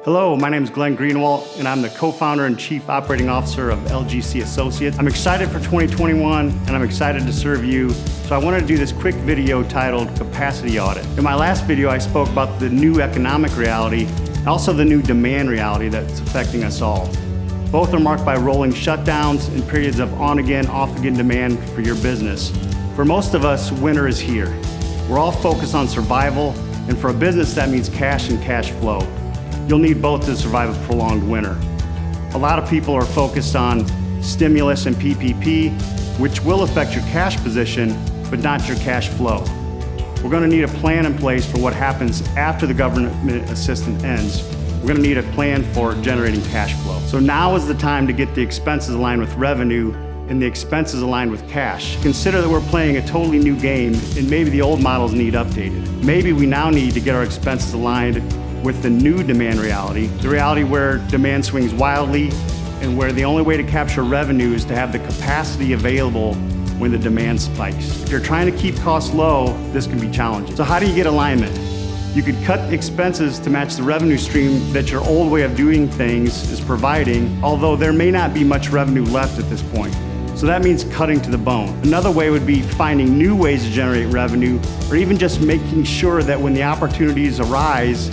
Hello, my name is Glen Greenawalt, and I'm the co-founder and chief operating officer of LGC Associates. I'm excited for 2021, and I'm excited to serve you. So I wanted to do this quick video titled Capacity Audit. In my last video, I spoke about the new economic reality and also the new demand reality that's affecting us all. Both are marked by rolling shutdowns and periods of on-again, off-again demand for your business. For most of us, winter is here. We're all focused on survival, and for a business, that means cash and cash flow. You'll need both to survive a prolonged winter. A lot of people are focused on stimulus and PPP, which will affect your cash position, but not your cash flow. We're going to need a plan in place for what happens after the government assistance ends. We're going to need a plan for generating cash flow. So now is the time to get the expenses aligned with revenue and the expenses aligned with cash. Consider that we're playing a totally new game, and maybe the old models need updated. Maybe we now need to get our expenses aligned with the new demand reality, the reality where demand swings wildly and where the only way to capture revenue is to have the capacity available when the demand spikes. If you're trying to keep costs low, this can be challenging. So how do you get alignment? You could cut expenses to match the revenue stream that your old way of doing things is providing, although there may not be much revenue left at this point. So that means cutting to the bone. Another way would be finding new ways to generate revenue, or even just making sure that when the opportunities arise,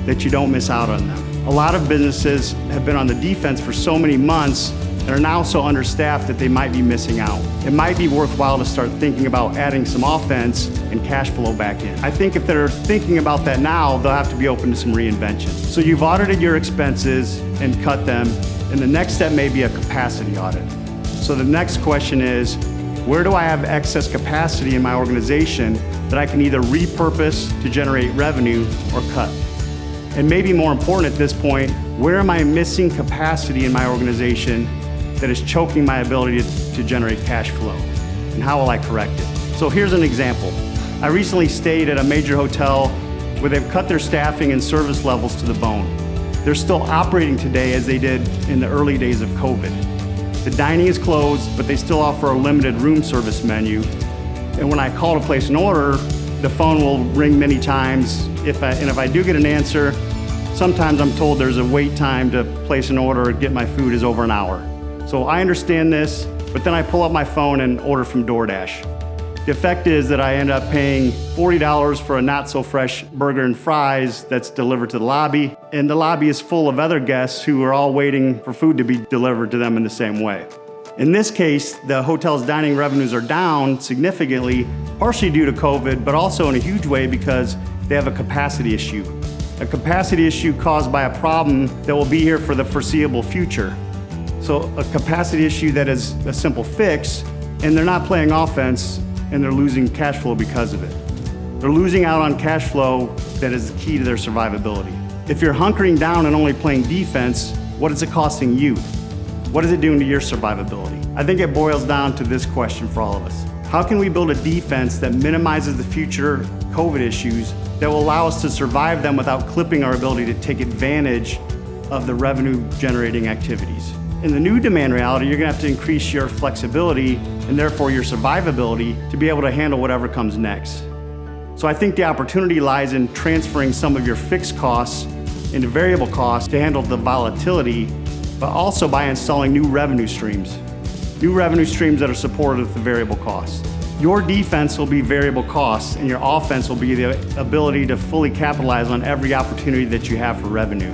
that you don't miss out on them. A lot of businesses have been on the defense for so many months and are now so understaffed that they might be missing out. It might be worthwhile to start thinking about adding some offense and cash flow back in. I think if they're thinking about that now, they'll have to be open to some reinvention. So you've audited your expenses and cut them, and the next step may be a capacity audit. So the next question is, where do I have excess capacity in my organization that I can either repurpose to generate revenue or cut? And maybe more important at this point, where am I missing capacity in my organization that is choking my ability to generate cash flow? And how will I correct it? So here's an example. I recently stayed at a major hotel where they've cut their staffing and service levels to the bone. They're still operating today as they did in the early days of COVID. The dining is closed, but they still offer a limited room service menu. And when I call to place an order, the phone will ring many times. If I do get an answer, sometimes I'm told there's a wait time to place an order or get my food is over an hour. So I understand this, but then I pull up my phone and order from DoorDash. The effect is that I end up paying $40 for a not so fresh burger and fries that's delivered to the lobby, and the lobby is full of other guests who are all waiting for food to be delivered to them in the same way. In this case, the hotel's dining revenues are down significantly, partially due to COVID, but also in a huge way because they have a capacity issue. A capacity issue caused by a problem that will be here for the foreseeable future. So a capacity issue that is a simple fix, and they're not playing offense, and they're losing cash flow because of it. They're losing out on cash flow that is the key to their survivability. If you're hunkering down and only playing defense, what is it costing you? What is it doing to your survivability? I think it boils down to this question for all of us. How can we build a defense that minimizes the future COVID issues that will allow us to survive them without clipping our ability to take advantage of the revenue generating activities? In the new demand reality, you're gonna have to increase your flexibility and therefore your survivability to be able to handle whatever comes next. So I think the opportunity lies in transferring some of your fixed costs into variable costs to handle the volatility, but also by installing new revenue streams that are supported with the variable costs. Your defense will be variable costs, and your offense will be the ability to fully capitalize on every opportunity that you have for revenue.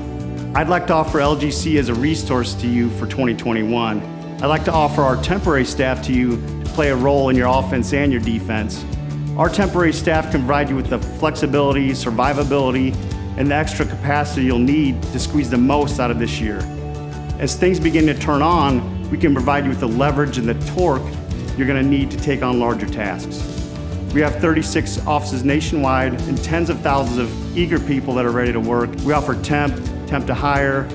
I'd like to offer LGC as a resource to you for 2021. I'd like to offer our temporary staff to you to play a role in your offense and your defense. Our temporary staff can provide you with the flexibility, survivability, and the extra capacity you'll need to squeeze the most out of this year. As things begin to turn on, we can provide you with the leverage and the torque you're going to need to take on larger tasks. We have 36 offices nationwide and tens of thousands of eager people that are ready to work. We offer temp to hire,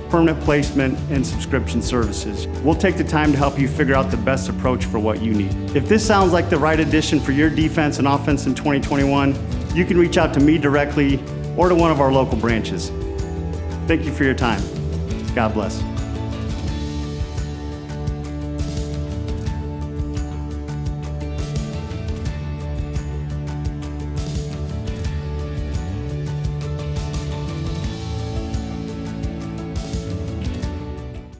permanent placement, and subscription services. We'll take the time to help you figure out the best approach for what you need. If this sounds like the right addition for your defense and offense in 2021, you can reach out to me directly or to one of our local branches. Thank you for your time. God bless.